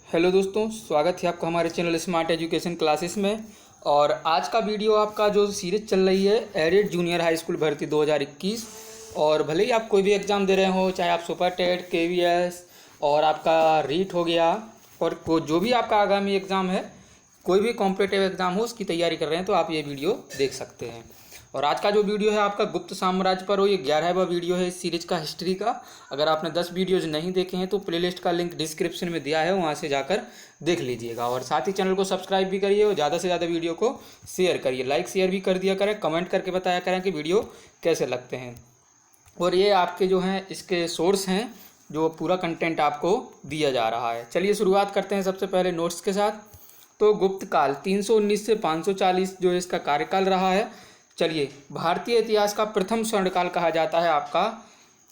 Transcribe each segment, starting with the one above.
Hello दोस्तों, स्वागत है आपका हमारे चैनल स्मार्ट एजुकेशन क्लासेस में। और आज का वीडियो आपका जो सीरीज चल रही है एडेड जूनियर हाई स्कूल भर्ती 2021। और भले ही आप कोई भी एग्ज़ाम दे रहे हो, चाहे आप सुपर टेट, केवीएस और आपका रीट हो गया, और जो भी आपका आगामी एग्ज़ाम है, कोई भी कॉम्पिटिटिव एग्ज़ाम हो उसकी तैयारी कर रहे हैं तो आप ये वीडियो देख सकते हैं। और आज का जो वीडियो है आपका गुप्त साम्राज्य पर हो, ये 11वां वीडियो है इस सीरीज का हिस्ट्री का। अगर आपने 10 वीडियोज़ नहीं देखे हैं तो प्लेलिस्ट का लिंक डिस्क्रिप्शन में दिया है, वहाँ से जाकर देख लीजिएगा। और साथ ही चैनल को सब्सक्राइब भी करिए और ज़्यादा से ज़्यादा वीडियो को शेयर करिए, लाइक शेयर भी कर दिया करें, कमेंट करके बताया करें कि वीडियो कैसे लगते हैं। और ये आपके जो हैं इसके सोर्स हैं, जो पूरा कंटेंट आपको दिया जा रहा है। चलिए शुरुआत करते हैं सबसे पहले नोट्स के साथ। तो गुप्त काल 319 से 540 जो इसका कार्यकाल रहा है। चलिए, भारतीय इतिहास का प्रथम स्वर्णकाल कहा जाता है आपका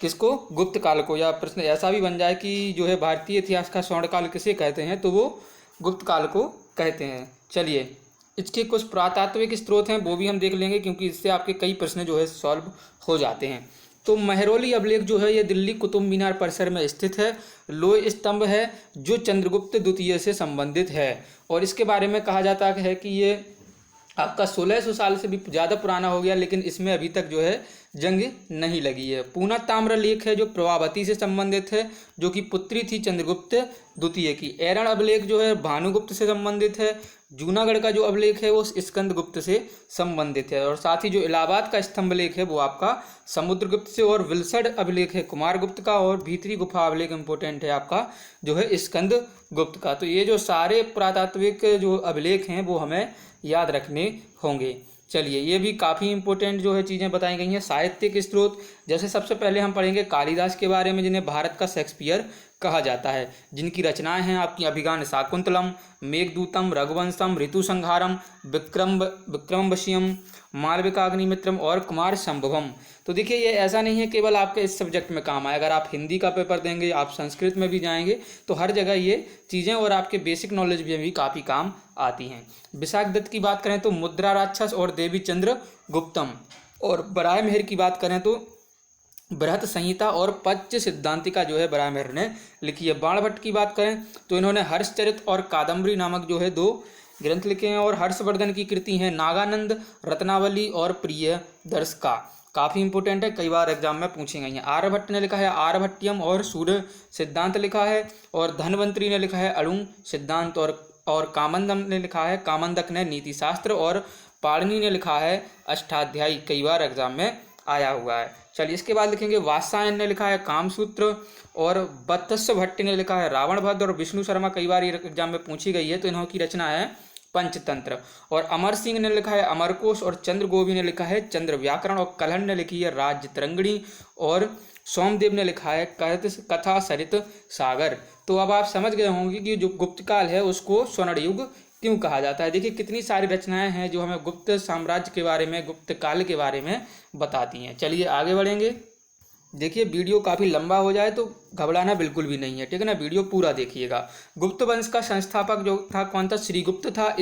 किसको? गुप्त काल को। या प्रश्न ऐसा भी बन जाए कि जो है भारतीय इतिहास का स्वर्णकाल किसे कहते हैं, तो वो गुप्त काल को कहते हैं। चलिए, इसके कुछ पुरातात्विक स्रोत हैं वो भी हम देख लेंगे, क्योंकि इससे आपके कई प्रश्न जो है सॉल्व हो जाते हैं। तो मेहरौली अभिलेख जो है ये दिल्ली कुतुब मीनार परिसर में स्थित है। लोह स्तंभ है जो चंद्रगुप्त द्वितीय से संबंधित है, और इसके बारे में कहा जाता है कि ये आपका 1600 साल से भी ज़्यादा पुराना हो गया, लेकिन इसमें अभी तक जो है जंग नहीं लगी है। पूना ताम्र लेख है जो प्रभावती से संबंधित है, जो कि पुत्री थी चंद्रगुप्त द्वितीय की। एरण अभिलेख जो है भानुगुप्त से संबंधित है। जूनागढ़ का जो अभिलेख है वो स्कंदगुप्त से संबंधित है। और साथ ही जो इलाहाबाद का स्तंभ लेख है वो आपका समुद्रगुप्त से। और विल्सड अभिलेख है कुमारगुप्त का। और भीतरी गुफा अभिलेख इंपॉर्टेंट है आपका जो है स्कंदगुप्त का। तो ये जो सारे पुरातात्विक जो अभिलेख हैं वो हमें याद रखने होंगे। चलिए, ये भी काफ़ी इंपॉर्टेंट जो है चीज़ें बताई गई हैं। साहित्यिक स्रोत, जैसे सबसे पहले हम पढ़ेंगे कालिदास के बारे में, जिन्हें भारत का शेक्सपियर कहा जाता है, जिनकी रचनाएं हैं आपकी अभिज्ञान शाकुंतलम, मेघदूतम, रघुवंशम, ऋतुसंहारम, विक्रमवशियम, मालविकाग्निमित्रम और कुमार संभवम। तो देखिए, ये ऐसा नहीं है केवल आपके इस सब्जेक्ट में काम आए। अगर आप हिंदी का पेपर देंगे, आप संस्कृत में भी जाएंगे, तो हर जगह ये चीज़ें और आपके बेसिक नॉलेज भी काफ़ी काम आती हैं। विशाख दत्त की बात करें तो मुद्रा राक्षस और देवी चंद्र गुप्तम। और बराह मेहर की बात करें तो बृहत संहिता और पंच सिद्धांतिका जो है बराह मेहर ने लिखी है। बाणभट्ट की बात करें तो इन्होंने हर्षचरित और कादम्बरी नामक जो है 2 ग्रंथ लिखे हैं। और हर्षवर्धन की कृति हैं नागानंद, रत्नावली और प्रिय दर्शका। काफ़ी इंपॉर्टेंट है, कई बार एग्जाम में पूछी गई हैं। आर्यभट्ट ने लिखा है आर्यभट्टियम और सूर्य सिद्धांत लिखा है। और धनवंतरी ने लिखा है अणु सिद्धांत। और कामंदम ने लिखा है, कामंदक ने नीति शास्त्र। और पाणिनि ने लिखा है अष्टाध्यायी। कई बार एग्जाम में आया हुआ है। चलिए, इसके बाद लिखेंगे वात्सायन ने लिखा है कामसूत्र। और वत्स्य भट्ट ने लिखा है रावण वध। और विष्णु शर्मा, कई बार ये एग्जाम में पूछी गई है, तो इन्हों की रचना है पंचतंत्र। और अमर सिंह ने लिखा है अमरकोश। और चंद्र गोभी ने लिखा है चंद्र व्याकरण। और कलहन ने लिखी है राज्य तरंगिणी। और सोमदेव ने लिखा है कथा सरित सागर। तो अब आप समझ गए होंगे कि जो गुप्त काल है उसको स्वर्ण युग क्यों कहा जाता है। देखिए, कितनी सारी रचनाएं हैं जो हमें गुप्त साम्राज्य के बारे में, गुप्त काल के बारे में बताती हैं। चलिए आगे बढ़ेंगे। देखिए, वीडियो काफ़ी लंबा हो जाए तो घबराना बिल्कुल भी नहीं है, ठीक है ना। वीडियो पूरा देखिएगा। गुप्त वंश का संस्थापक जो था कौन था? श्रीगुप्त था।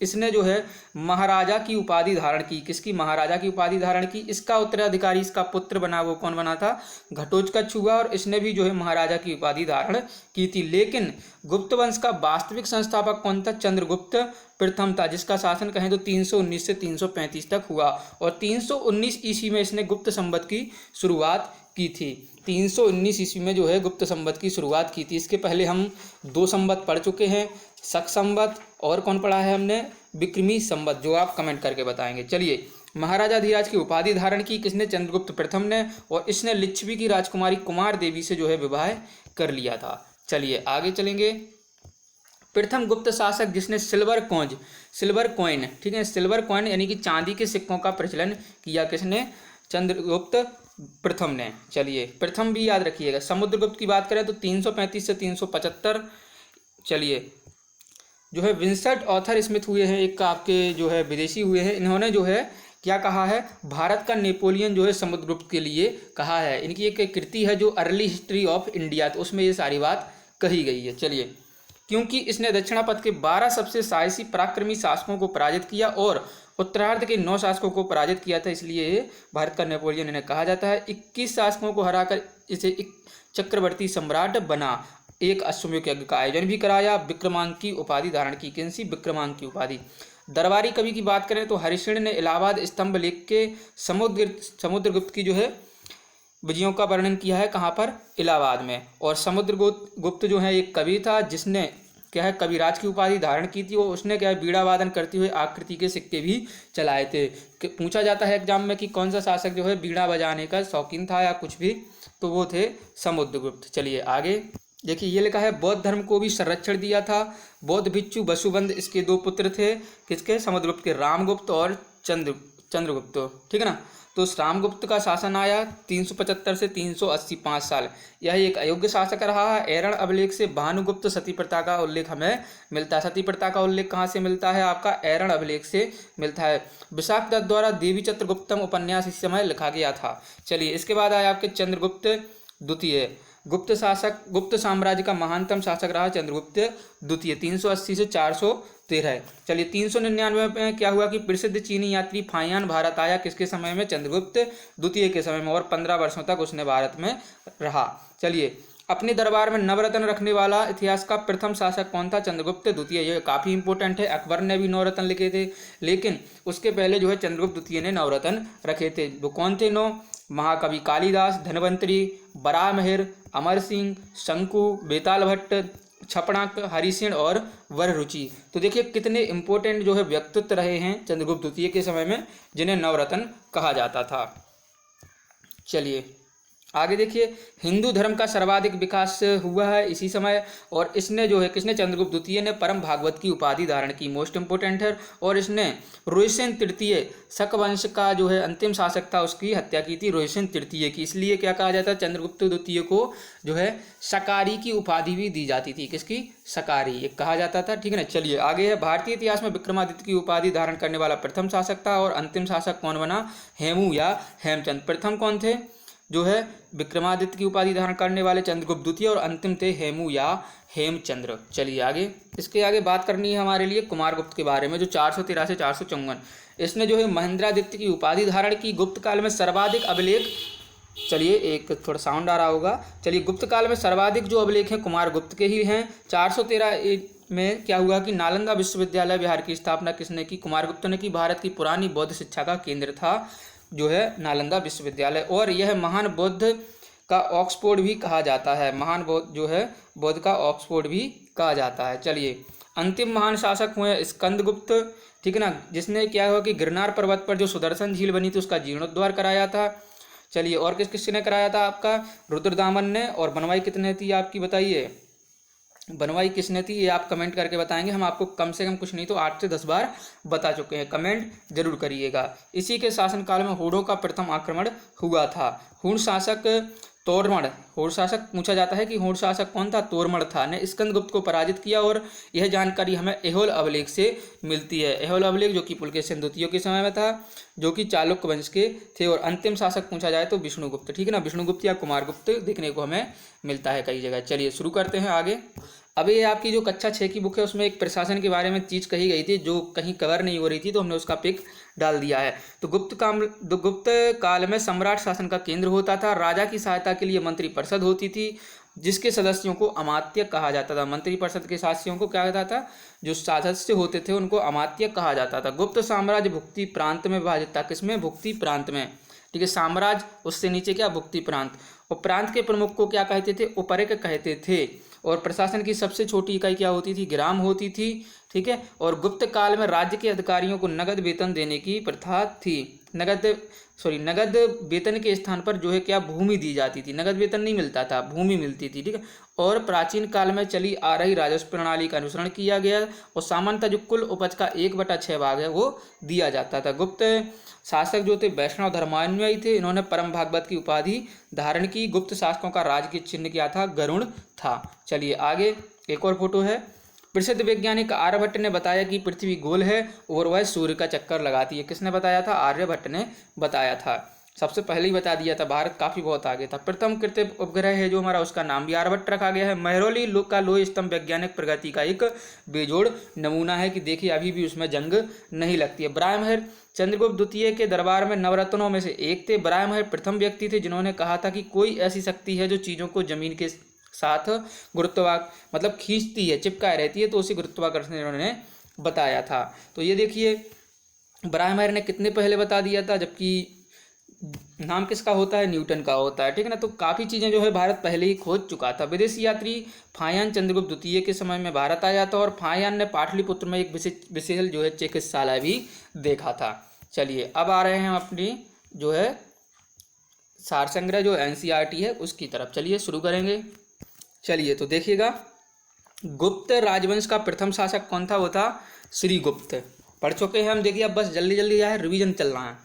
इसने जो है महाराजा की उपाधि धारण की। किसकी? महाराजा की उपाधि धारण की। इसका उत्तराधिकारी, इसका पुत्र बना, वो कौन बना था? घटोत्कच हुआ। और इसने भी जो है महाराजा की उपाधि धारण की थी। लेकिन गुप्त वंश का वास्तविक संस्थापक कौन था? चंद्रगुप्त प्रथम था, जिसका शासन कहें तो 319 से 335 तक हुआ। और 319 ईस्वी में इसने गुप्त संवत की शुरुआत की थी। 319 ईस्वी में जो है गुप्त संवत की शुरुआत की थी। इसके पहले हम 2 संवत पढ़ चुके हैं, शक संवत, और कौन पढ़ा है हमने? विक्रमी संवत, जो आप कमेंट करके बताएंगे। चलिए, महाराजा धीराज की उपाधि धारण की किसने? चंद्रगुप्त प्रथम ने। और इसने लिच्छवी की राजकुमारी कुमार देवी से जो है विवाह कर लिया था। चलिए आगे चलेंगे। प्रथम गुप्त शासक जिसने सिल्वर कॉइन, ठीक है, सिल्वर कॉइन यानी कि चांदी के सिक्कों का प्रचलन किया, किसने? चंद्रगुप्त प्रथम ने। चलिए, प्रथम भी याद रखिएगा। समुद्रगुप्त की बात करें तो 335 से 375। चलिए, जो है विंसेंट ऑथर स्मिथ हुए हैं, एक आपके जो है विदेशी हुए हैं। इन्होंने जो है क्या कहा है? भारत का नेपोलियन जो है समुद्रगुप्त के लिए कहा है। इनकी एक कृति है जो अर्ली हिस्ट्री ऑफ इंडिया, तो उसमें ये सारी बात कही गई है। चलिए, क्योंकि इसने दक्षिणापथ के 12 सबसे साहसी पराक्रमी शासकों को पराजित किया और उत्तरार्ध के 9 शासकों को पराजित किया था, इसलिए भारत का नेपोलियन इन्हें कहा जाता है। 21 शासकों को हराकर इसे एक चक्रवर्ती सम्राट बना। एक अश्वमेध यज्ञ का आयोजन भी कराया। विक्रमांक की उपाधि धारण की। किनसी? विक्रमांक की उपाधि। दरबारी कवि की बात करें तो हरिश्चंद्र ने इलाहाबाद स्तंभ लेख के समुद्रगुप्त की जो है विजयों का वर्णन किया है। कहाँ पर? इलाहाबाद में। और समुद्रगुप्त जो है एक कवि था जिसने क्या है कविराज की उपाधि धारण की थी। और उसने क्या है बीड़ा वादन करते हुए आकृति के सिक्के भी चलाए थे। पूछा जाता है एग्जाम में कि कौन सा शासक जो है बीड़ा बजाने का शौकीन था या कुछ भी, तो वो थे समुद्रगुप्त। चलिए आगे देखिए, ये लिखा है बौद्ध धर्म को भी संरक्षण दिया था। बौद्ध भिक्षु वसुबंद इसके 2 पुत्र थे। किसके? समुद्रगुप्त के, रामगुप्त और चंद्रगुप्त। ठीक है ना। तो रामगुप्त का शासन आया 375 से 380, 5 साल। यह एक अयोग्य शासक रहा है। ऐरण अभिलेख से भानुगुप्त सती प्रथा का उल्लेख हमें मिलता है। सती प्रथा का उल्लेख कहाँ से मिलता है? आपका ऐरण अभिलेख से मिलता है। विशाख दत्त द्वारा देवी चित्रगुप्तम उपन्यास इस समय लिखा गया था। चलिए इसके बाद आया आपके चंद्रगुप्त द्वितीय। गुप्त साम्राज्य का महानतम शासक रहा चंद्रगुप्त द्वितीय, 380 से 413। चलिए 399 में क्या हुआ कि प्रसिद्ध चीनी यात्री फायान भारत आया। किसके समय में? चंद्रगुप्त द्वितीय के समय में। और 15 वर्षों तक उसने भारत में रहा। चलिए अपने दरबार में नवरत्न रखने वाला इतिहास का प्रथम शासक कौन था? चंद्रगुप्त द्वितीय। ये काफ़ी इंपॉर्टेंट है। अकबर ने भी नवरत्न लिखे थे, लेकिन उसके पहले जो है चंद्रगुप्त द्वितीय ने नवरत्न रखे थे। वो कौन थे? 9 महाकवि कालिदास, धनवंतरी, बराहमिहिर, अमर सिंह, शंकु, बेताल भट्ट, छपड़ाक, हरिसेन और वररुचि। तो देखिए कितने इंपॉर्टेंट जो है व्यक्तित्व रहे हैं चंद्रगुप्त द्वितीय के समय में, जिन्हें नवरत्न कहा जाता था। चलिए आगे देखिए, हिंदू धर्म का सर्वाधिक विकास हुआ है इसी समय। और इसने जो है किसने? चंद्रगुप्त द्वितीय ने परम भागवत की उपाधि धारण की। मोस्ट इंपोर्टेंट है। और इसने रोहिसेन तृतीय शक वंश का जो है अंतिम शासक था, उसकी हत्या की थी रोहिसेन तृतीय की। इसलिए क्या कहा जाता है? चंद्रगुप्त द्वितीय को जो है शकारी की उपाधि भी दी जाती थी। किसकी? शकारी, ये कहा जाता था। ठीक है ना। चलिए आगे है, भारतीय इतिहास में विक्रमादित्य की उपाधि धारण करने वाला प्रथम शासक था। और अंतिम शासक कौन बना? हेमू या हेमचंद। प्रथम कौन थे जो है विक्रमादित्य की उपाधि धारण करने वाले? चंद्रगुप्त द्वितीय। और अंतिम थे हेमू या हेमचंद्र। चलिए आगे, इसके आगे बात करनी है हमारे लिए कुमारगुप्त के बारे में, जो 413 से 454। इसने जो है महेंद्रादित्य की उपाधि धारण की। गुप्त काल में सर्वाधिक अभिलेख, चलिए एक थोड़ा साउंड आ रहा होगा। चलिए गुप्त काल में सर्वाधिक जो अभिलेख हैं कुमारगुप्त के ही हैं। 413 में क्या हुआ कि नालंदा विश्वविद्यालय बिहार की स्थापना किसने की? कुमारगुप्त ने की। भारत की पुरानी बौद्ध शिक्षा का केंद्र था जो है नालंदा विश्वविद्यालय। और यह महान बौद्ध का ऑक्सफोर्ड भी कहा जाता है। महान बौद्ध जो है बौद्ध का ऑक्सफोर्ड भी कहा जाता है। चलिए अंतिम महान शासक हुए स्कंदगुप्त। ठीक है ना, जिसने क्या हुआ कि गिरनार पर्वत पर जो सुदर्शन झील बनी थी उसका जीर्णोद्धार कराया था। चलिए और किसने कराया था? आपका रुद्रदामन ने। और बनवाई कितने थी आपकी बताइए? बनवाई किसने थी ये आप कमेंट करके बताएंगे। हम आपको कम से कम कुछ नहीं तो 8 से 10 बार बता चुके हैं, कमेंट जरूर करिएगा। इसी के शासनकाल में हूणों का प्रथम आक्रमण हुआ था। हूण शासक तोरमण, हूण शासक पूछा जाता है कि हूण शासक कौन था? तोरमण था, ने स्कंदगुप्त को पराजित किया। और यह जानकारी हमें ऐहोल अभिलेख से मिलती है। ऐहोल अभिलेख जो कि पुलकेशिन द्वितीय के समय में था, जो कि चालुक्य वंश के थे। और अंतिम शासक पूछा जाए तो विष्णुगुप्त। ठीक है ना, विष्णुगुप्त या कुमारगुप्त देखने को हमें मिलता है कई जगह। चलिए शुरू करते हैं आगे। अभी ये आपकी जो कक्षा 6 की बुक है उसमें एक प्रशासन के बारे में चीज़ कही गई थी जो कहीं कवर नहीं हो रही थी, तो हमने उसका पिक डाल दिया है। तो गुप्त काल में सम्राट शासन का केंद्र होता था। राजा की सहायता के लिए मंत्रिपरिषद होती थी, जिसके सदस्यों को अमात्य कहा जाता था। मंत्रिपरिषद के सदस्यों को क्या कहता था? जो सदस्य होते थे उनको अमात्य कहा जाता था। गुप्त साम्राज्य भुक्ति प्रांत में विभाजित था। किसमें? भुक्ति प्रांत में। ठीक है, साम्राज्य उससे नीचे क्या? भुक्ति प्रांत। और प्रांत के प्रमुख को क्या कहते थे? उपरिक कहते थे। और प्रशासन की सबसे छोटी इकाई क्या होती थी? ग्राम होती थी। ठीक है, और गुप्त काल में राज्य के अधिकारियों को नगद वेतन देने की प्रथा थी। नगद वेतन के स्थान पर जो है क्या? भूमि दी जाती थी। नगद वेतन नहीं मिलता था, भूमि मिलती थी। ठीक है, और प्राचीन काल में चली आ रही राजस्व प्रणाली का अनुसरण किया गया। और सामान्यतः जो कुल उपज का 1/6 भाग है वो दिया जाता था। गुप्त शासक जो थे वैष्णव धर्मानुयायी थे। इन्होंने परम भागवत की उपाधि धारण की। गुप्त शासकों का राजकीय चिन्ह क्या था? गरुड़ था। चलिए आगे एक और फोटो है। प्रसिद्ध वैज्ञानिक आर्यभट्ट ने बताया कि पृथ्वी गोल है और वह सूर्य का चक्कर लगाती है। किसने बताया था? आर्यभट्ट ने बताया था। सबसे पहले ही बता दिया था। भारत काफ़ी बहुत आगे था। प्रथम कृत्रिम उपग्रह है जो हमारा, उसका नाम भी आर्यभट्ट रखा गया है। महरौली का लोह स्तंभ वैज्ञानिक प्रगति का एक बेजोड़ नमूना है कि देखिए अभी भी उसमें जंग नहीं लगती है। बराहमिहिर चंद्रगुप्त द्वितीय के दरबार में नवरत्नों में से एक थे। बराहमिहिर प्रथम व्यक्ति थे जिन्होंने कहा था कि कोई ऐसी शक्ति है जो चीज़ों को जमीन के साथ मतलब खींचती है, चिपकाए रहती है, तो उसे गुरुत्वाकर्षण इन्होंने बताया था। तो ये देखिए ब्राह्मण ने कितने पहले बता दिया था, जबकि नाम किसका होता है, न्यूटन का होता है, ठीक है ना। तो काफ़ी चीज़ें जो है भारत पहले ही खोज चुका था। विदेशी यात्री फाहियान चंद्रगुप्त द्वितीय के समय में भारत आया था, और फाहियान ने पाटलिपुत्र में एक विशेष जो है चिकित्सालय भी देखा था। चलिए अब आ रहे हैं अपनी जो है सार संग्रह जो एनसीईआरटी है उसकी तरफ। चलिए शुरू करेंगे। चलिए तो देखिएगा, गुप्त राजवंश का प्रथम शासक कौन था, वो था श्रीगुप्त। पढ़ चुके हैं हम। देखिए अब बस जल्दी जल्दी क्या है, रिवीजन चल रहा है।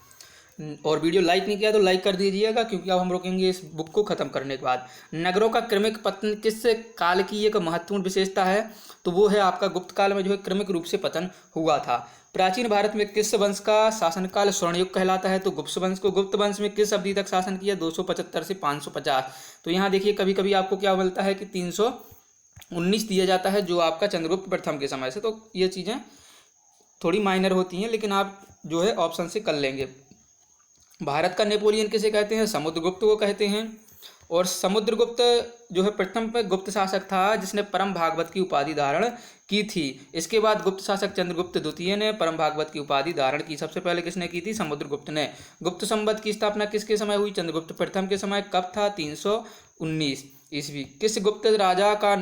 और वीडियो लाइक नहीं किया तो लाइक कर दीजिएगा, क्योंकि अब हम रोकेंगे इस बुक को ख़त्म करने के बाद। नगरों का क्रमिक पतन किस काल की एक महत्वपूर्ण विशेषता है, तो वो है आपका गुप्त काल में जो है क्रमिक रूप से पतन हुआ था। प्राचीन भारत में किस वंश का शासनकाल स्वर्णयुग कहलाता है, तो गुप्त वंश को। गुप्त वंश में किस अवधि तक शासन किया, 275 से 550। तो यहाँ देखिए कभी कभी आपको क्या मिलता है कि 319 दिया जाता है, जो आपका चंद्रगुप्त प्रथम के समय से। तो ये चीज़ें थोड़ी माइनर होती हैं, लेकिन आप जो है ऑप्शन से कर लेंगे। भारत का नेपोलियन किसे कहते हैं, समुद्रगुप्त को कहते हैं। और समुद्रगुप्त जो है प्रथम गुप्त शासक था जिसने परम भागवत की उपाधि धारण की थी। इसके बाद गुप्त शासक चंद्रगुप्त द्वितीय ने परम भागवत की उपाधि धारण की। सबसे पहले किसने की थी, समुद्रगुप्त ने। गुप्त संवत की स्थापना किसके समय हुई, चंद्रगुप्त प्रथम के समय। कब था, 319 ईस्वी। किस गुप्त राजा का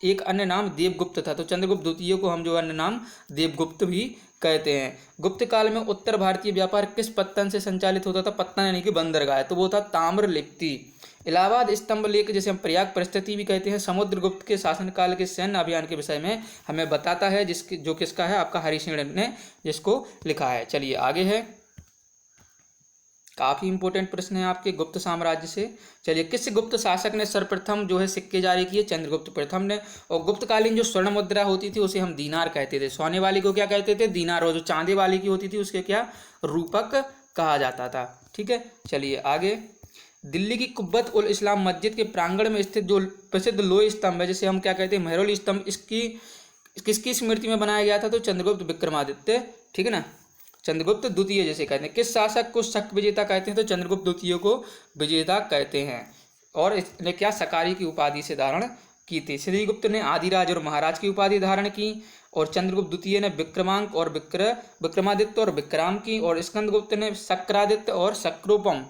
एक अन्य नाम देवगुप्त था, तो चंद्रगुप्त द्वितीय को हम जो अन्य नाम देवगुप्त भी कहते हैं। गुप्त काल में उत्तर भारतीय व्यापार किस पत्तन से संचालित होता था, पत्तन यानी कि बंदरगाह, तो वो था ताम्रलिप्ति। इलाहाबाद स्तंभ लेख जिसे हम प्रयाग परिस्थिति भी कहते हैं, समुद्रगुप्त के शासनकाल के सैन्य अभियान के विषय में हमें बताता है, जो किसका है, आपका हरिसिंह ने जिसको लिखा है। चलिए आगे है, काफ़ी इंपॉर्टेंट प्रश्न है आपके गुप्त साम्राज्य से। चलिए, किस गुप्त शासक ने सर्वप्रथम जो है सिक्के जारी किए, चंद्रगुप्त प्रथम ने। और गुप्तकालीन जो स्वर्ण मुद्रा होती थी उसे हम दीनार कहते थे। सोने वाली को क्या कहते थे, दीनार। और जो चांदी वाली की होती थी उसके क्या, रूपक कहा जाता था। ठीक है, चलिए आगे। दिल्ली की कुब्बत उल इस्लाम मस्जिद के प्रांगण में स्थित जो प्रसिद्ध लोह स्तंभ है, जिसे हम क्या कहते हैं, मेहरुल स्तंभ, किसकी स्मृति में बनाया गया था, तो चंद्रगुप्त विक्रमादित्य, ठीक है ना, चंद्रगुप्त द्वितीय जैसे कहते हैं। किस शासक को शक विजेता कहते हैं, तो चंद्रगुप्त द्वितीय को विजेता कहते हैं। और इसने क्या, सकारी की उपाधि से धारण की थी। श्रीगुप्त ने आदिराज और महाराज की उपाधि धारण की, और चंद्रगुप्त द्वितीय ने विक्रमांक और विक्रमादित्य और विक्राम की, और स्कंदगुप्त ने शक्रादित्य और शक्रोपम।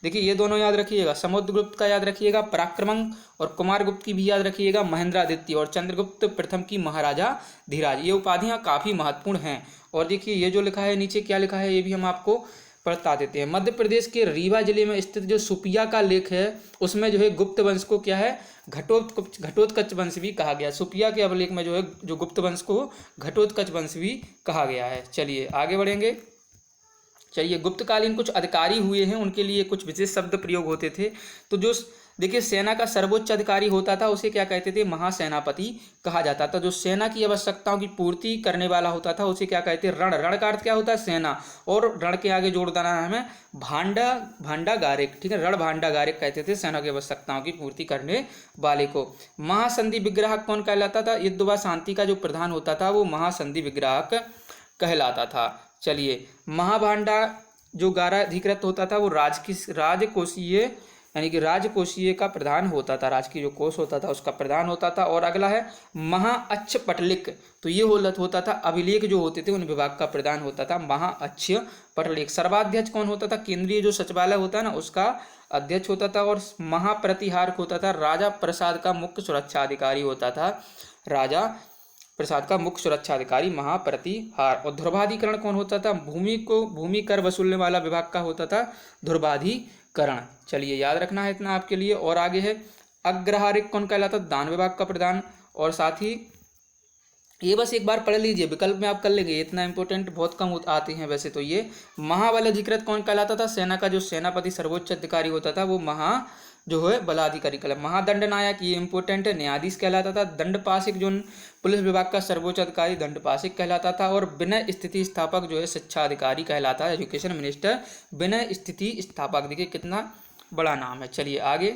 देखिए ये दोनों याद रखिएगा, समुद्रगुप्त का याद रखिएगा पराक्रमंक, और कुमारगुप्त की भी याद रखिएगा महेंद्रादित्य, और चंद्रगुप्त प्रथम की महाराजा धीराज। ये उपाधियां काफ़ी महत्वपूर्ण हैं। और देखिए ये जो लिखा है नीचे, क्या लिखा है, ये भी हम आपको बता देते हैं। मध्य प्रदेश के रीवा जिले में स्थित जो सुपिया का लेख है, उसमें जो है गुप्त वंश को क्या है, घटोत्कच वंश भी कहा गया। सुपिया के अभिलेख में जो है जो गुप्त वंश को घटोत्कच वंश भी कहा गया है। चलिए आगे बढ़ेंगे। चलिए, गुप्तकालीन कुछ अधिकारी हुए हैं, उनके लिए कुछ विशेष शब्द प्रयोग होते थे। तो जो देखिए सेना का सर्वोच्च अधिकारी होता था उसे क्या कहते थे, महासेनापति कहा जाता था। जो सेना की आवश्यकताओं की पूर्ति करने वाला होता था उसे क्या कहते हैं, रण। रण का अर्थ क्या होता है, देना, और रण के आगे जोड़ देना है हमें भांडागारिक, ठीक है, रण भांडागारिक कहते थे सेना की आवश्यकताओं की पूर्ति करने वाले को। महासंधि विग्राहक कौन कहलाता था, युद्ध व शांति का जो प्रधान होता था वो महासंधि विग्राहक कहलाता था। चलिए, महाभांडा जो गाराधिकृत होता था वो राजकोषीय यानी कि राजकोषीय का प्रधान होता था, राजकीय जो कोष होता था उसका प्रधान होता था। और अगला है महाअक्षपटलिक, तो ये होता था अभिलेख जो होते थे उन विभाग का प्रधान होता था महाअक्षपटलिक। सर्वाध्यक्ष कौन होता था, केंद्रीय जो सचिवालय होता है ना उसका अध्यक्ष होता था। और महाप्रतिहारक होता था राजा प्रसाद का मुख्य सुरक्षा अधिकारी होता था, राजा प्रसाद का मुख्य सुरक्षा अधिकारी महाप्रतिहार। और ध्रुवाधिकरण कौन होता था, भूमि कर वसूलने वाला विभाग का होता था ध्रुवाधिकरण। चलिए याद रखना है इतना आपके लिए। और आगे है अग्रहारिक कौन कहलाता, दान विभाग का प्रधान। और साथ ही ये बस एक बार पढ़ लीजिए, विकल्प में आप कर लेंगे, इतना इंपॉर्टेंट बहुत कम आते हैं वैसे तो ये। महाबलाधिकृत कौन कहलाता था, सेना का जो सेनापति सर्वोच्च अधिकारी होता था वो जो है बलाधिकारी कहलाता। महादंड नायक, ये इंपॉर्टेंट है, न्यायाधीश कहलाता था। दंडपाशिक जो पुलिस विभाग का सर्वोच्च अधिकारी दंडपाशिक कहलाता था। और विनय स्थिति स्थापक जो है शिक्षा अधिकारी कहलाता है, एजुकेशन मिनिस्टर विनय स्थिति स्थापक। देखिए कितना बड़ा नाम है। चलिए आगे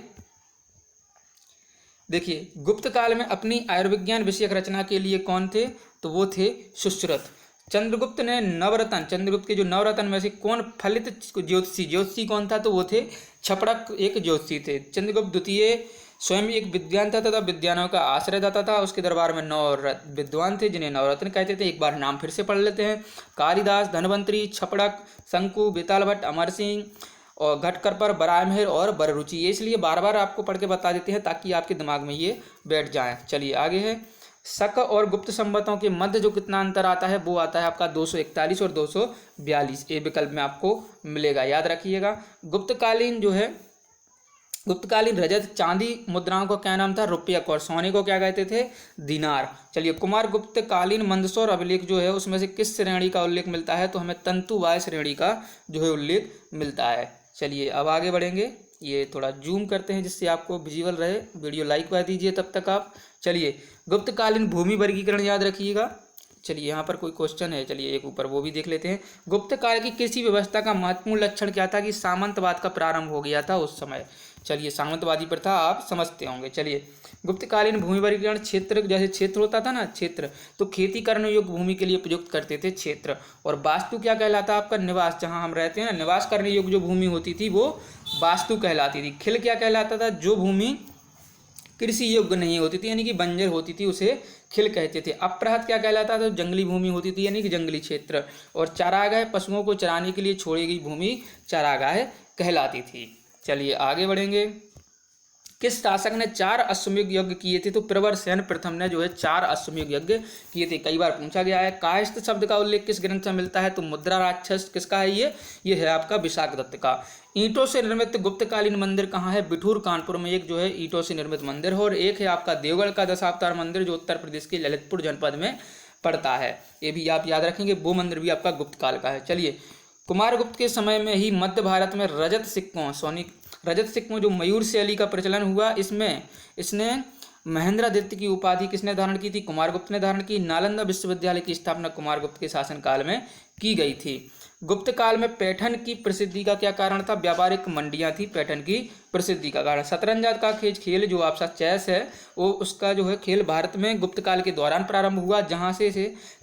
देखिए, गुप्त काल में अपनी आयुर्विज्ञान विषयक रचना के लिए कौन थे, तो वो थे सुश्रुत। चंद्रगुप्त ने नवरत्न, चंद्रगुप्त के जो नवरत्न में से कौन फलित ज्योतिषी कौन था, तो वो थे छपड़क, एक ज्योतिषी थे। चंद्रगुप्त द्वितीय स्वयं एक विद्वान था तथा विद्वानों का आश्रयदाता था। उसके दरबार में 9 विद्वान थे जिन्हें नवरत्न कहते थे। एक बार नाम फिर से पढ़ लेते हैं। कालिदास, धनवंतरी, छपड़क, शंकु, बेताल भट्ट, अमर सिंह और घटकर पर, बराहमिहिर और बररुचि। ये इसलिए बार बार आपको पढ़ के बता देते हैं ताकि आपके दिमाग में ये बैठ जाए। चलिए आगे है। शक और गुप्त संवतों के मध्य जो कितना अंतर आता है वो आता है आपका 241 और 242। ये विकल्प में आपको मिलेगा, याद रखिएगा। गुप्तकालीन जो है, गुप्तकालीन रजत चांदी मुद्राओं को क्या नाम था? रुपयक। और सोने को क्या कहते थे? दिनार। चलिए, कुमार गुप्तकालीन मंदसौर अभिलेख जो है उसमें से किस श्रेणी का उल्लेख मिलता है? तो हमें तंतुवाय श्रेणी का जो है उल्लेख मिलता है। चलिए अब आगे बढ़ेंगे। ये थोड़ा जूम करते हैं जिससे आपको विजुअल रहे। वीडियो लाइक कर दीजिए तब तक आप। चलिए, गुप्तकालीन भूमि वर्गीकरण याद रखिएगा। चलिए यहाँ पर कोई क्वेश्चन है, चलिए एक ऊपर वो भी देख लेते हैं। गुप्त काल की कृषि व्यवस्था का महत्वपूर्ण लक्षण क्या था? कि सामंतवाद का प्रारंभ हो गया था उस समय। चलिए, सामंतवादी प्रथा आप समझते होंगे। चलिए, गुप्तकालीन भूमि वर्गीकरण क्षेत्र, जैसे क्षेत्र होता था ना, क्षेत्र, तो खेती करने योग्य भूमि के लिए प्रयुक्त करते थे क्षेत्र। और वास्तु क्या कहलाता? आपका निवास, जहाँ हम रहते हैं ना, निवास करने योग्य जो भूमि होती थी वो वास्तु कहलाती थी। खिल क्या कहलाता था? जो भूमि कृषि योग्य नहीं होती थी यानी कि बंजर होती थी उसे खिल कहते थे। अपराध क्या कहलाता था? जंगली भूमि होती थी यानी कि जंगली क्षेत्र। और चारागाह, पशुओं को चराने के लिए छोड़ी गई भूमि चारागाह कहलाती थी। चलिए आगे बढ़ेंगे। किस शासक ने 4 अश्वमेध यज्ञ किए थे? तो प्रवरसेन प्रथम ने जो है 4 अश्वमेध यज्ञ किए थे। कई बार पूछा गया है। कायस्थ शब्द का उल्लेख किस ग्रंथ में मिलता है? तो मुद्रा राक्षस किसका है? ये है आपका विशाखदत्त का। ईंटों से निर्मित गुप्तकालीन मंदिर कहाँ है? बिठूर, कानपुर में एक जो है ईंटों से निर्मित मंदिर है। और एक है आपका देवगढ़ का दशावतार मंदिर जो उत्तर प्रदेश के ललितपुर जनपद में पड़ता है। ये भी आप याद रखेंगे, वो मंदिर भी आपका गुप्त काल का है। चलिए, कुमारगुप्त के समय में ही मध्य भारत में रजत सिक्कों जो मयूर शैली का प्रचलन हुआ, इसने महेंद्रादित्य की उपाधि किसने धारण की थी? कुमारगुप्त ने धारण की। नालंदा विश्वविद्यालय की स्थापना कुमारगुप्त के शासनकाल में की गई थी। गुप्त काल में पैठन की प्रसिद्धि का क्या कारण था? व्यापारिक मंडियां थी पैठन की प्रसिद्धि का कारण। शतरंज का खेल जो आपका चेस है वो, उसका जो है खेल भारत में गुप्त काल के दौरान प्रारंभ हुआ, जहां से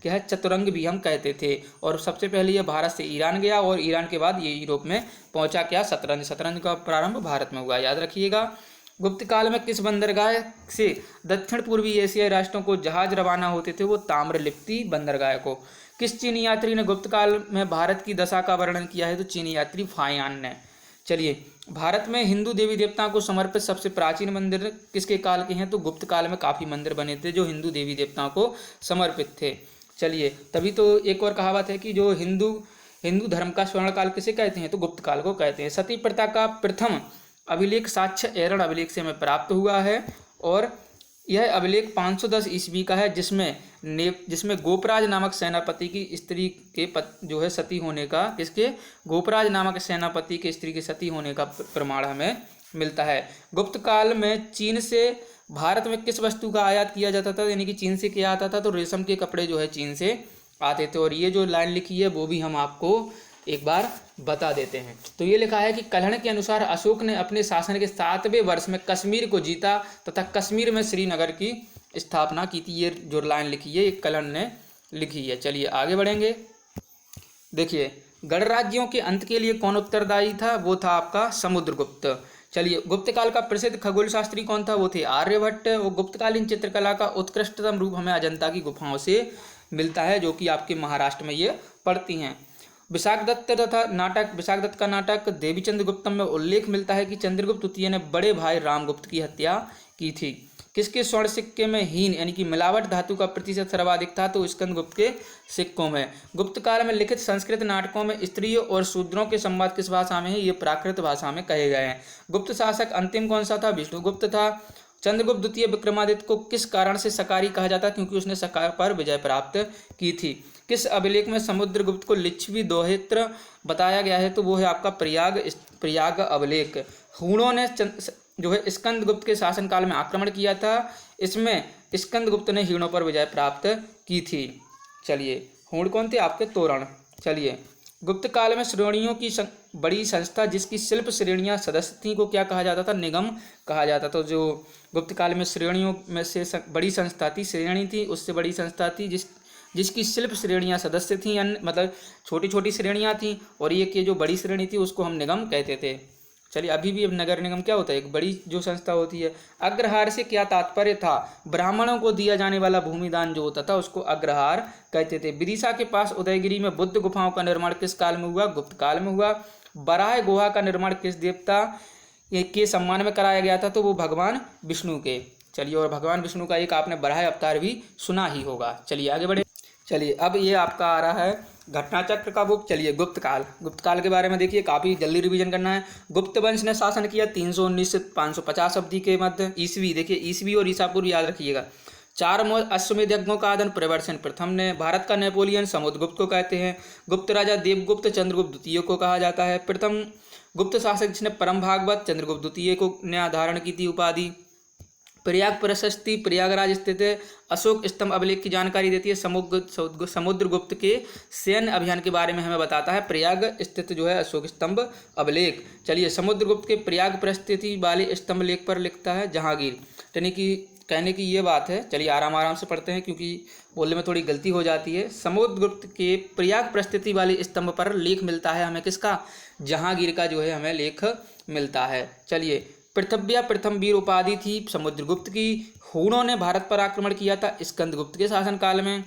क्या है चतुरंग भी हम कहते थे। और सबसे पहले ये भारत से ईरान गया और ईरान के बाद ये यूरोप में पहुंचा। क्या? शतरंज का प्रारंभ भारत में हुआ, याद रखिएगा। गुप्त काल में किस बंदरगाह से दक्षिण पूर्वी एशियाई राष्ट्रों को जहाज रवाना होते थे? वो ताम्रलिप्ति बंदरगाह को। किस चीनी यात्री ने गुप्त काल में भारत की दशा का वर्णन किया है? तो चीनी यात्री फायान ने। चलिए, भारत में हिंदू देवी देवताओं को समर्पित सबसे प्राचीन मंदिर किसके काल के हैं? तो गुप्त काल में काफ़ी मंदिर बने थे जो हिंदू देवी देवताओं को समर्पित थे। चलिए, तभी तो एक और कहावत है कि जो हिंदू धर्म का स्वर्ण काल किसे कहते हैं? तो गुप्त काल को कहते हैं। सती प्रथा का प्रथम अभिलेख साक्ष्य एरण अभिलेख से हमें प्राप्त हुआ है। और यह अभिलेख 510 ईस्वी का है, जिसमें गोपराज नामक सेनापति की स्त्री के जो है सती होने का, किसके? गोपराज नामक सेनापति के स्त्री के सती होने का प्रमाण हमें मिलता है। गुप्त काल में चीन से भारत में किस वस्तु का आयात किया जाता था? यानी कि चीन से क्या आता था? तो रेशम के कपड़े जो है चीन से आते थे। और ये जो लाइन लिखी है वो भी हम आपको एक बार बता देते हैं। तो ये लिखा है कि कल्हण के अनुसार अशोक ने अपने शासन के 7वें वर्ष में कश्मीर को जीता तथा कश्मीर में श्रीनगर की स्थापना की थी। ये जो लाइन लिखी है ये कल्हण ने लिखी है। चलिए आगे बढ़ेंगे। देखिए, गणराज्यों के अंत के लिए कौन उत्तरदायी था? वो था आपका समुद्रगुप्त। चलिए, गुप्त काल का प्रसिद्ध खगोल शास्त्री कौन था? वो थे आर्यभट्ट। और गुप्तकालीन चित्रकला का उत्कृष्टतम रूप हमें अजंता की गुफाओं से मिलता है, जो कि आपके महाराष्ट्र में ये पड़ती हैं। विशाखदत्त का नाटक देवीचंद्र गुप्तम में उल्लेख मिलता है कि चंद्रगुप्त द्वितीय ने बड़े भाई रामगुप्त की हत्या की थी। किसके स्वर्ण सिक्के में हीन यानी कि मिलावट धातु का प्रतिशत सर्वाधिक था? तो स्कंदगुप्त के सिक्कों में। गुप्त काल में लिखित संस्कृत नाटकों में स्त्रियों और शूद्रों के संवाद किस भाषा में है? ये प्राकृत भाषा में कहे गए हैं। गुप्त शासक अंतिम कौन सा था? विष्णुगुप्त था। चंद्रगुप्त द्वितीय विक्रमादित्य को किस कारण से सकारी कहा जाता? क्योंकि उसने सकार पर विजय प्राप्त की थी। किस अभिलेख में समुद्रगुप्त को लिच्छवी दोहित्र बताया गया है? तो वो है आपका प्रयाग अभिलेख। हूणों ने जो है स्कंदगुप्त के शासनकाल में आक्रमण किया था। इसमें स्कंदगुप्त ने हीणों पर विजय प्राप्त की थी। चलिए, हूण कौन थे? आपके तोरण। चलिए, गुप्त काल में श्रेणियों की बड़ी संस्था जिसकी शिल्प श्रेणियां सदस्य थीं को क्या कहा जाता था? निगम कहा जाता था। जो गुप्त काल में श्रेणियों में से बड़ी संस्था थी, श्रेणी थी, उससे बड़ी संस्था थी जिसकी शिल्प श्रेणियां सदस्य थीं, मतलब छोटी छोटी श्रेणियां थीं। और ये कि जो बड़ी श्रेणी थी उसको हम निगम कहते थे। चलिए, अभी भी अब नगर निगम क्या होता है, एक बड़ी जो संस्था होती है। अग्रहार से क्या तात्पर्य था, ब्राह्मणों को दिया जाने वाला भूमिदान जो होता था उसको अग्रहार कहते थे। विदिशा के पास उदयगिरी में बुद्ध गुफाओं का निर्माण किस काल में हुआ, गुप्त काल में हुआ। बराह गुहा का निर्माण किस देवता के सम्मान में कराया गया था, तो वो भगवान विष्णु के। चलिए, और भगवान विष्णु का एक आपने बराह अवतार भी सुना ही होगा। चलिए आगे बढ़े। चलिए, अब ये आपका आ रहा है घटना चक्र का बुक। चलिए, गुप्त काल। गुप्त काल के बारे में देखिए, काफ़ी जल्दी रिवीजन करना है। गुप्त वंश ने शासन किया 319 से 550 अवधि के मध्य। ईसवी देखिए, ईसवी और ईसा पूर्व याद रखिएगा। 4 अश्वमेध यज्ञों का आदन प्रवर्षण प्रथम ने। भारत का नेपोलियन समुद्रगुप्त को कहते हैं। गुप्त राजा देवगुप्त चंद्रगुप्त द्वितीय को कहा जाता है। प्रथम गुप्त शासक जिसने परम भागवत चंद्रगुप्त द्वितीय को ने धारण की थी उपाधि। प्रयाग प्रशस्ति प्रयागराज स्थित अशोक स्तंभ अभिलेख की जानकारी देती है। समुद्रगुप्त के सैन्य अभियान के बारे में हमें बताता है प्रयाग स्थित जो है अशोक स्तंभ अभिलेख। चलिए, समुद्रगुप्त के प्रयाग प्रस्थिति वाले स्तंभ लेख पर लिखता है जहांगीर। यानी कि कहने की ये बात है। चलिए, आराम आराम से पढ़ते हैं क्योंकि बोलने में थोड़ी गलती हो जाती है। समुद्रगुप्त के प्रयाग प्रस्थिति वाले स्तंभ पर लेख मिलता है हमें किसका, जहांगीर का जो है हमें लेख मिलता है। चलिए, पृथव्या प्रथम वीर उपाधि थी समुद्रगुप्त की। हूणों ने भारत पर आक्रमण किया था स्कंदगुप्त के शासनकाल में।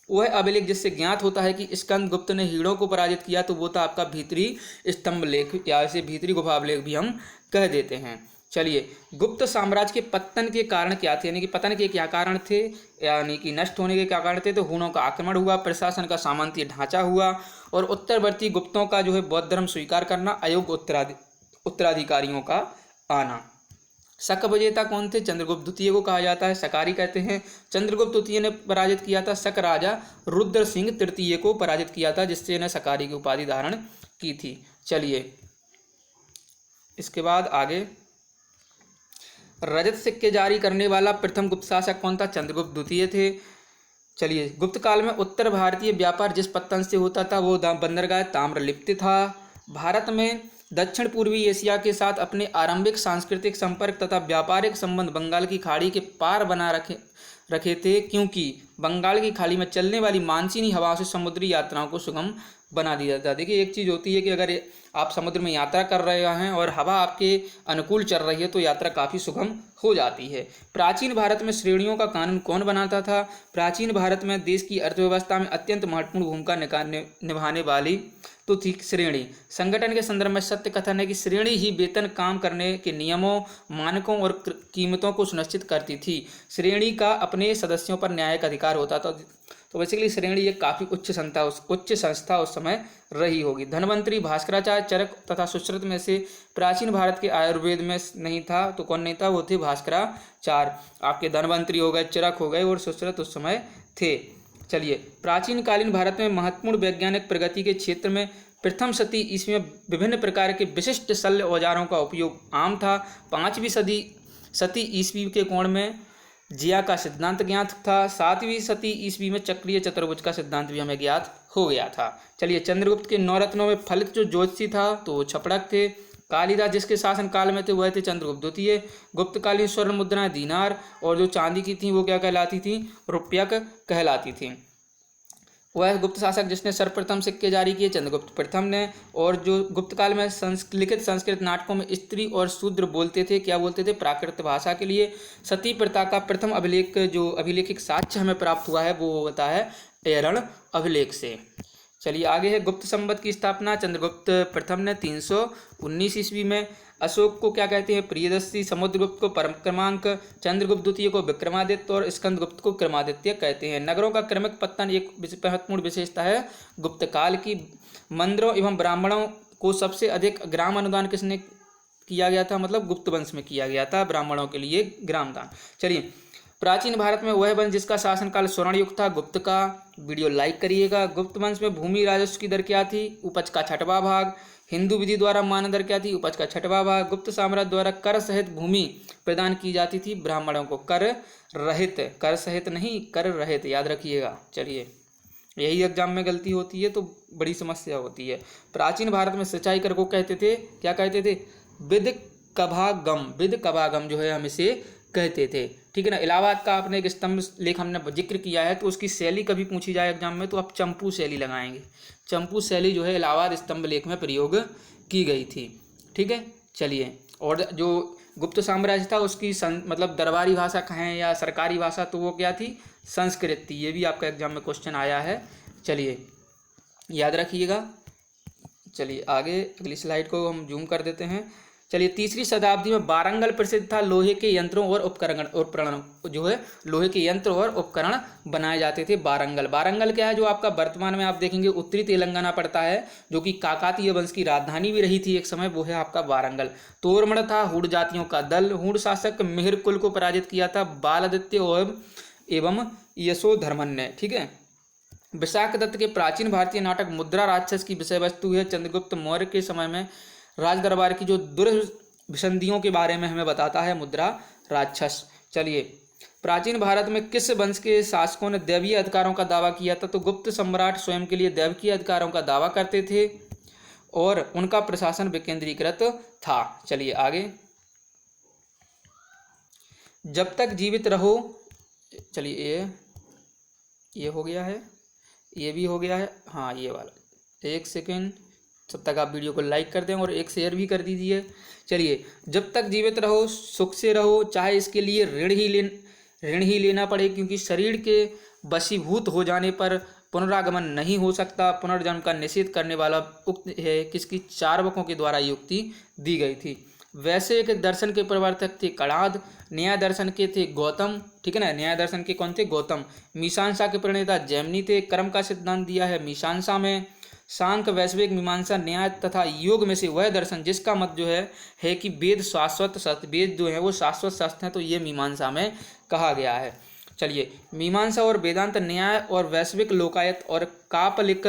वह अभिलेख जिससे ज्ञात होता है कि स्कंदगुप्त ने हीड़ों को पराजित किया, तो वो था आपका भीतरी स्तंभ लेख, या इसे भीतरी गुफा अभिलेख भी हम कह देते हैं। चलिए, गुप्त साम्राज्य के पतन के कारण क्या थे, यानी कि पतन के क्या कारण थे, यानी कि नष्ट होने के क्या कारण थे, तो हूणों का आक्रमण हुआ, प्रशासन का सामंतीय ढांचा हुआ, और उत्तरवर्ती गुप्तों का जो है बौद्ध धर्म स्वीकार करना, अयोग्य उत्तराधिकारियों का आना। शक विजेता कौन थे, चंद्रगुप्त द्वितीय को कहा जाता है, शकारी कहते हैं। चंद्रगुप्त द्वितीय ने पराजित किया था शक राजा रुद्र सिंह तृतीय को पराजित किया था, जिससे इन्हें शकारी की उपाधि धारण की थी। चलिए, इसके बाद आगे, रजत सिक्के जारी करने वाला प्रथम गुप्त शासक कौन था, चंद्रगुप्त द्वितीय थे। चलिए, गुप्त काल में उत्तर भारतीय व्यापार जिस पत्तन से होता था वो बंदरगाह ताम्रलिप्त था। भारत में दक्षिण पूर्वी एशिया के साथ अपने आरंभिक सांस्कृतिक संपर्क तथा व्यापारिक संबंध बंगाल की खाड़ी के पार बना रखे थे, क्योंकि बंगाल की खाड़ी में चलने वाली मानसूनी हवाओं से समुद्री यात्राओं को सुगम बना दिया जाता है। देखिए, एक चीज़ होती है कि अगर आप समुद्र में यात्रा कर रहे हैं और हवा आपके अनुकूल चल रही है तो यात्रा काफ़ी सुगम हो जाती है। प्राचीन भारत में श्रेणियों का कानून कौन बनाता था, प्राचीन भारत में देश की अर्थव्यवस्था में अत्यंत महत्वपूर्ण भूमिका निभाने वाली तो थी श्रेणी। संगठन के संदर्भ में सत्य कथन है कि श्रेणी ही वेतन, काम करने के नियमों, मानकों और कीमतों को सुनिश्चित करती थी। श्रेणी का अपने सदस्यों पर न्यायिक अधिकार होता था। तो बेसिकली श्रेणी एक काफ़ी उच्च संस्था उस समय रही होगी। धन्वंतरी, भास्कराचार्य, चरक तथा सुश्रुत में से प्राचीन भारत के आयुर्वेद में नहीं था, तो कौन नहीं था, वो थे भास्कराचार्य। आपके धन्वंतरी हो गए, चरक हो गए और सुश्रुत उस समय थे। चलिए, प्राचीन कालीन भारत में महत्वपूर्ण वैज्ञानिक प्रगति के क्षेत्र में प्रथम शती ईस्वी में विभिन्न प्रकार के विशिष्ट शल्य औजारों का उपयोग आम था। 5वीं शती ईस्वी के कोण में जिया का सिद्धांत ज्ञात था। 7वीं शती ईस्वी में चक्रीय चतुर्भुज का सिद्धांत भी हमें ज्ञात हो गया था। चलिए, चंद्रगुप्त के 9 रत्नों में फलित जो ज्योतिषी था तो वो छपड़क थे। कालिदास जिसके शासन काल में थे वह थे चंद्रगुप्त द्वितीय। गुप्तकालीन स्वर्ण मुद्राएं दीनार और जो चांदी की थी वो क्या कहलाती थी, रुपयक कहलाती थी। वह गुप्त शासक जिसने सर्वप्रथम सिक्के जारी किए चंद्रगुप्त प्रथम ने। और जो गुप्त काल में लिखित संस्कृत नाटकों में स्त्री और शूद्र बोलते थे, क्या बोलते थे, प्राकृत भाषा के लिए। सती प्रथा का प्रथम अभिलेख जो अभिलेखिक साक्ष्य हमें प्राप्त हुआ है वो होता है ऐरण अभिलेख से। चलिए, आगे है गुप्त संवत की स्थापना चंद्रगुप्त प्रथम ने 319 ईस्वी में। अशोक को क्या कहते हैं, प्रियदर्शी। समुद्रगुप्त को परम क्रमांक, चंद्रगुप्त द्वितीय को विक्रमादित्य और स्कंदगुप्त को क्रमादित्य कहते हैं। नगरों का क्रमिक पतन एक महत्वपूर्ण विशेषता है गुप्त काल की। मंदिरों एवं ब्राह्मणों को सबसे अधिक ग्राम अनुदान किसने किया गया था, मतलब गुप्त वंश में किया गया था ब्राह्मणों के लिए ग्राम दान। चलिए, प्राचीन भारत में वह वंश जिसका शासनकाल स्वर्ण युग था, गुप्त का। वीडियो लाइक करिएगा। गुप्त वंश में भूमि राजस्व की दर क्या थी, उपज का 6वां भाग। हिंदू विधि द्वारा मान दर क्या थी, उपज का 6वां भाग। गुप्त साम्राज्य द्वारा कर सहित भूमि प्रदान की जाती थी ब्राह्मणों को, कर रहित, कर सहित नहीं, कर रहित, याद रखिएगा। चलिए, यही एग्जाम में गलती होती है तो बड़ी समस्या होती है। प्राचीन भारत में सिंचाई कर को कहते थे, क्या कहते थे, विद कभागम। विद कभागम जो है हम इसे कहते थे, ठीक है ना। इलाहाबाद का आपने एक स्तंभ लेख हमने जिक्र किया है, तो उसकी शैली कभी पूछी जाए एग्जाम में तो आप चंपू शैली लगाएंगे। चंपू शैली जो है इलाहाबाद स्तंभ लेख में प्रयोग की गई थी, ठीक है। चलिए, और जो गुप्त साम्राज्य था उसकी मतलब दरबारी भाषा कहें या सरकारी भाषा, तो वो क्या थी? संस्कृत थी। ये भी आपका एग्जाम में क्वेश्चन आया है। चलिए याद रखिएगा। चलिए आगे अगली स्लाइड को हम जूम कर देते हैं। चलिए, तीसरी शताब्दी में वारंगल प्रसिद्ध था। लोहे के यंत्रों और उपकरण जो है लोहे के यंत्र और उपकरण बनाए जाते थे वारंगल। वारंगल क्या है? जो आपका वर्तमान में आप देखेंगे उत्तरी तेलंगाना पड़ता है, जो कि काकातीय वंश की राजधानी भी रही थी एक समय, वो है आपका वारंगल। तोरमण था हूण जातियों का दल। हूण शासक मिहिर कुल को पराजित किया था बालादित्य एवं यशोधर्मन ने, ठीक है। विशाख दत्त के प्राचीन भारतीय नाटक मुद्रा राक्षस की विषय वस्तु है। चंद्रगुप्त मौर्य के समय में राज दरबार की जो दुर्विसंधियों के बारे में हमें बताता है मुद्रा राक्षस। चलिए, प्राचीन भारत में किस वंश के शासकों ने दैवीय अधिकारों का दावा किया था? तो गुप्त सम्राट स्वयं के लिए दैवीय अधिकारों का दावा करते थे और उनका प्रशासन विकेंद्रीकृत था। चलिए आगे, जब तक जीवित रहो। चलिए ये हो गया है, ये भी हो गया है, हाँ ये वाला। एक सेकेंड, तब तक आप वीडियो को लाइक कर दें और एक शेयर भी कर दीजिए। चलिए, जब तक जीवित रहो सुख से रहो, चाहे इसके लिए ऋण ही लेना पड़े, क्योंकि शरीर के वशीभूत हो जाने पर पुनरागमन नहीं हो सकता। पुनर्जन्म का निषेध करने वाला उक्त है किसकी? चार्वकों के द्वारा युक्ति दी गई थी। वैसे एक दर्शन के प्रवर्तक थे कणाद। न्याय दर्शन के थे गौतम, ठीक है ना। न्याय दर्शन के कौन थे? गौतम। मीमांसा के प्रणेता जैमिनी थे। कर्म का सिद्धांत दिया है मीमांसा में। सांख्य, वैश्विक, मीमांसा, न्याय तथा योग में से वह दर्शन जिसका मत जो है कि वेद शाश्वत सत्य, वेद जो है वो शाश्वत सत्य है, तो ये मीमांसा में कहा गया है। चलिए, मीमांसा और वेदांत, न्याय और वैश्विक, लोकायत और कापलिक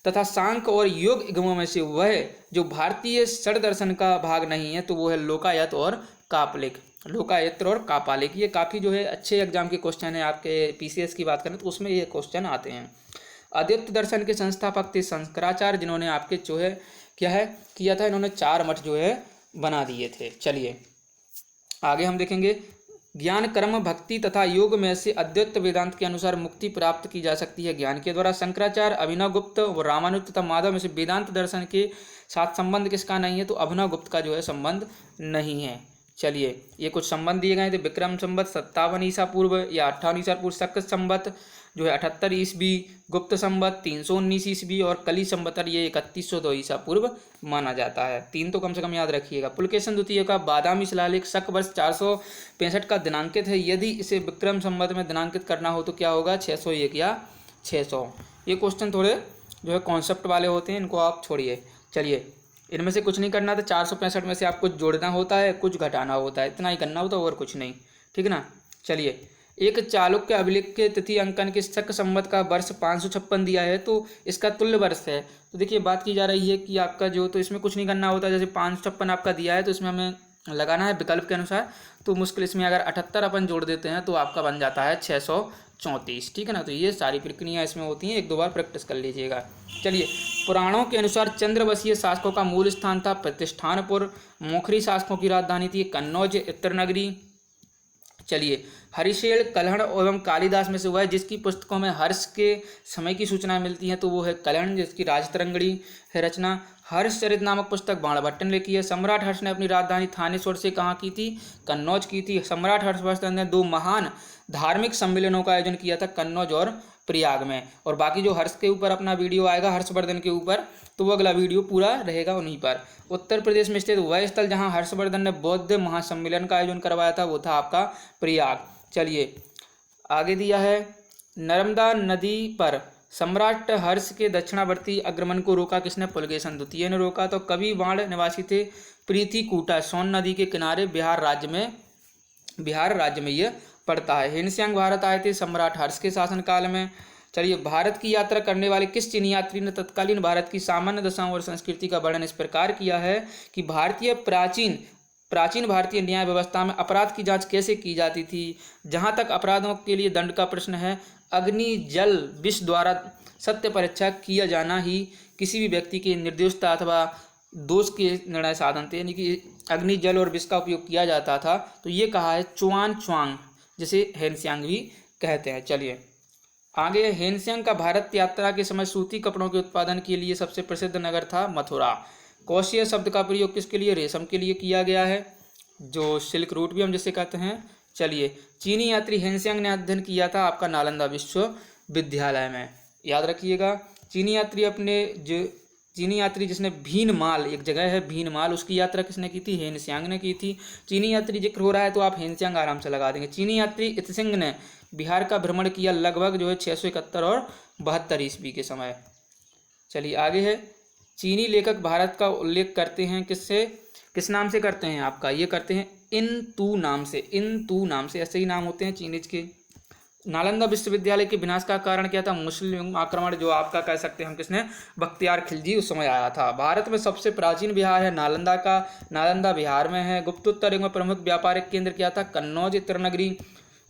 तथा सांख्य और योग इगमों में से वह जो भारतीय षड दर्शन का भाग नहीं है, तो वो है लोकायत और कापलिक। लोकायत और कापालिक, ये काफ़ी जो है अच्छे एग्जाम के क्वेश्चन है। आपके पीसीएस की बात करें तो उसमें ये क्वेश्चन आते हैं। अद्वैत दर्शन के संस्थापक थे शंकराचार्य, जिन्होंने आपके जो है किया था, इन्होंने 4 मठ जो है बना दिए थे। चलिए आगे हम देखेंगे, ज्ञान, कर्म, भक्ति तथा योग में से अद्वैत वेदांत के अनुसार मुक्ति प्राप्त की जा सकती है ज्ञान के द्वारा। शंकराचार्य, अभिनव गुप्त व रामानुज तथा माधव में से वेदांत दर्शन के साथ संबंध किसका नहीं है? तो अभिनव गुप्त का जो है संबंध नहीं है। चलिए, ये कुछ संबंध दिए गए थे। विक्रम संवत 57 ईसा पूर्व या 58 ईसा पूर्व, शक संवत जो है 78 ईस्वी, गुप्त संवत 319 ईस्वी और कली संवत्सर ये 3102 ईसा पूर्व माना जाता है। 3 तो कम से कम याद रखिएगा। पुलकेशन द्वितीय का बादामी शिलालेख शक वर्ष 465 का दिनांकित है। यदि इसे विक्रम संवत में दिनांकित करना हो तो क्या होगा? 601 या 600। ये क्वेश्चन थोड़े जो है कॉन्सेप्ट वाले होते हैं, इनको आप छोड़िए। चलिए, इनमें से कुछ नहीं करना था। 465 में से आपको जोड़ना होता है, कुछ घटाना होता है, इतना ही करना होता है और कुछ नहीं, ठीक है ना। चलिए, एक चालुक्य अभिलेख के तिथि अंकन के शक संवत का वर्ष 556 दिया है, तो इसका तुल्य वर्ष है। तो देखिए बात की जा रही है कि आपका जो, तो इसमें कुछ नहीं करना होता। जैसे 556 आपका दिया है तो इसमें हमें लगाना है विकल्प के अनुसार, तो मुश्किल इसमें अगर 78 अपन जोड़ देते हैं तो आपका बन जाता है 634, ठीक है ना। तो ये सारी प्रक्रियाएँ इसमें होती हैं, 1-2 बार प्रैक्टिस कर लीजिएगा। चलिए, पुराणों के अनुसार चंद्रवशीय शासकों का मूल स्थान था प्रतिष्ठानपुर। मोखरी शासकों की राजधानी थी कन्नौज इत्रनगरी। चलिए, हरिशेल, कल्हण एवं कालिदास में से वह जिसकी पुस्तकों में हर्ष के समय की सूचना मिलती है, तो वो है कल्हण, जिसकी राजतरंगिणी है रचना। हर्षचरित नामक पुस्तक बाणभट्ट ने लिखी है। सम्राट हर्ष ने अपनी राजधानी थानेश्वर से कहाँ की थी? कन्नौज की थी। सम्राट हर्षवर्धन ने 2 महान धार्मिक सम्मेलनों का आयोजन किया था, कन्नौज और प्रयाग में। और बाकी जो हर्ष के ऊपर अपना वीडियो आएगा, हर्षवर्धन के ऊपर, तो वो अगला वीडियो पूरा रहेगा उन्हीं पर। उत्तर प्रदेश में स्थित वह स्थल जहां हर्षवर्धन ने बौद्ध महासम्मेलन का आयोजन करवाया था, वो था आपका प्रयाग। चलिए आगे दिया है, नर्मदा नदी पर सम्राट हर्ष के दक्षिणावर्ती अग्रमण को रोका किसने? पुलकेशन द्वितीय ने रोका। तो कवि बाण निवासी थे प्रीतिकूटा, सोन नदी के किनारे, बिहार राज्य में ये पड़ता है। हिनस्यांग भारत आए थे सम्राट हर्ष के शासनकाल में। चलिए, भारत की यात्रा करने वाले किस चीनी यात्री ने तत्कालीन भारत की सामान्य दशाओं और संस्कृति का वर्णन इस प्रकार किया है कि प्राचीन भारतीय न्याय व्यवस्था में अपराध की जांच कैसे की जाती थी। जहां तक अपराधों के लिए दंड का प्रश्न है, अग्नि, जल, विष द्वारा सत्य परीक्षा किया जाना ही किसी भी व्यक्ति की निर्दोषता अथवा दोष के निर्णय साधन थे, यानी कि अग्नि, जल और विष का उपयोग किया जाता था। तो ये कहा है चुआन च्वांग, जिसे हेनस्यांग भी कहते हैं। चलिए आगे, हेनस्यांग का भारत यात्रा के समय सूती कपड़ों के उत्पादन के लिए सबसे प्रसिद्ध नगर था मथुरा। कौशेय शब्द का प्रयोग किसके लिए? रेशम के लिए किया गया है, जो सिल्क रूट भी हम जिसे कहते हैं। चलिए, चीनी यात्री हेनसेंग ने अध्ययन किया था आपका नालंदा विश्वविद्यालय में, याद रखिएगा। चीनी यात्री जिसने भीनमाल, एक जगह है भीनमाल, उसकी यात्रा किसने की थी? हेनसेंग ने की थी। चीनी यात्री जिक्र हो रहा है तो आप हेनसेंग आराम से लगा देंगे। चीनी यात्री इत्सिंग ने बिहार का भ्रमण किया लगभग जो है 671 और 72 ईस्वी के समय। चलिए आगे है, चीनी लेखक भारत का उल्लेख करते हैं किससे, किस नाम से करते हैं आपका? ये करते हैं इन तू नाम से, इन तू नाम से, ऐसे ही नाम होते हैं चीनीज के। नालंदा विश्वविद्यालय के विनाश का कारण क्या था? मुस्लिम आक्रमण, जो आपका कह सकते हैं हम किसने? बख्तियार खिलजी उस समय आया था। भारत में सबसे प्राचीन बिहार है नालंदा का, नालंदा बिहार में है। गुप्तोत्तर युग में प्रमुख व्यापारिक केंद्र क्या था? कन्नौज त्रिनगरी।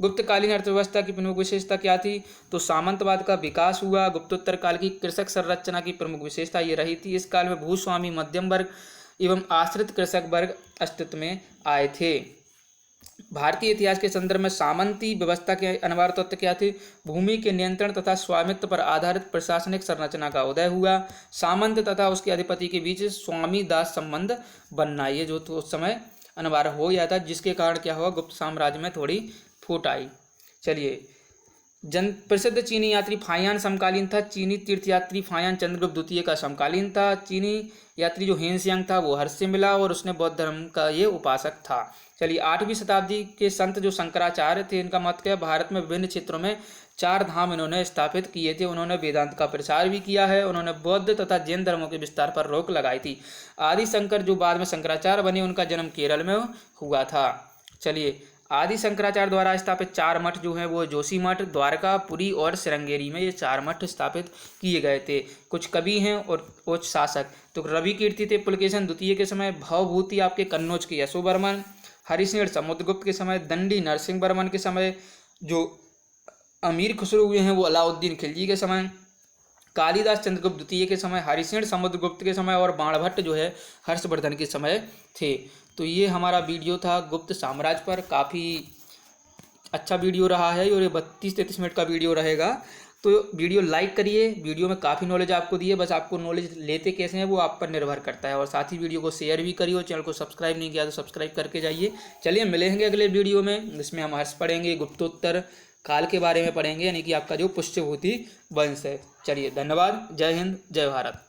गुप्तकालीन अर्थव्यवस्था की प्रमुख विशेषता क्या थी? तो सामंतवाद का विकास हुआ। गुप्तोत्तर काल की कृषक संरचना की प्रमुख विशेषता ये रही थी। इस काल में भूस्वामी, मध्यम वर्ग एवं आश्रित कृषक वर्ग अस्तित्व में आए थे। भारतीय इतिहास के संदर्भ में सामंती व्यवस्था के अनिवार्य तत्व क्या थे? भूमि के नियंत्रण तथा स्वामित्व पर आधारित प्रशासनिक संरचना का उदय हुआ। सामंत तथा उसके अधिपति के बीच स्वामी दास संबंध बनना, ये जो तो उस समय अनिवार्य हो गया था, जिसके कारण क्या हुआ? गुप्त साम्राज्य में थोड़ी फूट आई। चलिए, प्रसिद्ध चीनी यात्री फायान समकालीन था। चीनी तीर्थयात्री फायान चंद्रगुप्त द्वितीय का समकालीन था। चीनी यात्री जो हेनसेंग था वो हर्ष से मिला और उसने बौद्ध धर्म का ये उपासक था। चलिए, 8वीं शताब्दी के संत जो शंकराचार्य थे, इनका मत क्या? भारत में विभिन्न क्षेत्रों में 4 धाम इन्होंने स्थापित किए थे। उन्होंने वेदांत का प्रचार भी किया है। उन्होंने बौद्ध तथा जैन धर्मों के विस्तार पर रोक लगाई थी। आदि शंकर जो बाद में शंकराचार्य बने, उनका जन्म केरल में हुआ था। चलिए, आदि शंकराचार्य द्वारा स्थापित 4 मठ जो हैं वो जोशी मठ, द्वारका, पुरी और श्रृंगेरी में ये 4 मठ स्थापित किए गए थे। कुछ कवि हैं और उच्च शासक, तो रवि कीर्ति थे पुलकेशन द्वितीय के समय, भवभूति आपके कन्नौज के यशोवर्मन, हरिसेन समुद्रगुप्त के समय, दंडी नरसिंह वर्मन के समय, जो अमीर खुसरो हुए हैं वो अलाउद्दीन खिलजी के समय, कालिदास चंद्रगुप्त द्वितीय के समय, हरिसेन समुद्रगुप्त के समय और बाणभट्ट जो है हर्षवर्धन के समय थे। तो ये हमारा वीडियो था गुप्त साम्राज्य पर। काफ़ी अच्छा वीडियो रहा है और ये 32-33 मिनट का वीडियो रहेगा। तो वीडियो लाइक करिए, वीडियो में काफ़ी नॉलेज आपको दी है, बस आपको नॉलेज लेते कैसे हैं वो आप पर निर्भर करता है। और साथ ही वीडियो को शेयर भी करिए और चैनल को सब्सक्राइब नहीं किया तो सब्सक्राइब करके जाइए। चलिए, मिलेंगे अगले वीडियो में, जिसमें हम हर्ष पढ़ेंगे, गुप्तोत्तर काल के बारे में पढ़ेंगे, यानी कि आपका जो पुष्यभूति वंश है। चलिए, धन्यवाद। जय हिंद, जय भारत।